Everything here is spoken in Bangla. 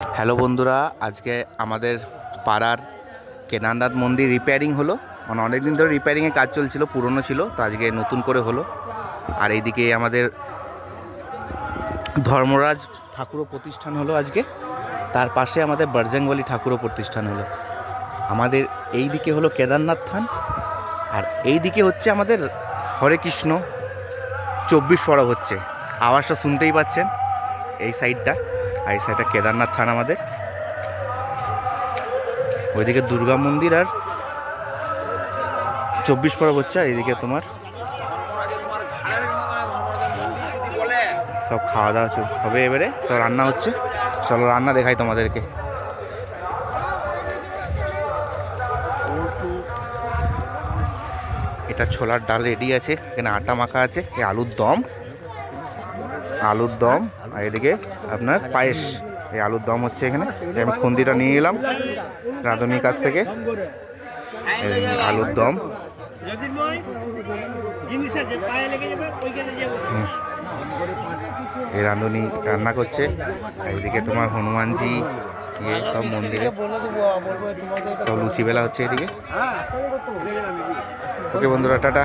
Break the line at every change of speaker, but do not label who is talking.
হ্যালো বন্ধুরা, আজকে আমাদের পাড়ার কেদারনাথ মন্দির রিপেয়ারিং হলো। মানে অনেক দিন ধরে রিপেয়ারিংয়ের কাজ চলছিল, পুরনো ছিল, তো আজকে নতুন করে হলো। আর এইদিকে আমাদের ধর্মরাজ ঠাকুরও প্রতিষ্ঠান হলো আজকে। তার পাশে আমাদের বজরংবলী ঠাকুরও প্রতিষ্ঠান হলো। আমাদের এই দিকে হলো কেদারনাথ থান, আর এই দিকে হচ্ছে আমাদের হরে কৃষ্ণ 24 পরব হচ্ছে। আওয়াজটা শুনতেই পাচ্ছেন এই সাইডটা, আর এই সাইডটা কেদারনাথ থান আমাদের। ওইদিকে দুর্গা মন্দির আর 24 পরব হচ্ছে, আর এদিকে তোমার সব খাওয়া দাওয়া হবে। এবারে সব রান্না হচ্ছে, চলো রান্না দেখাই তোমাদেরকে। এটা ছোলার ডাল রেডি আছে, এখানে আটা মাখা আছে, এই আলুর দম আর এদিকে আপনার পায়েস। এই আলুর দম হচ্ছে এখানে। আমি খুন্দিটা নিয়ে এলাম রাঁধুনির কাছ থেকে। আলুর দম, এই রাঁধুনি রান্না করছে। এইদিকে তোমার হনুমানজি সব মন্দিরে সব লুচি বেলা হচ্ছে এদিকে। ওকে বন্ধুরা, টাটা।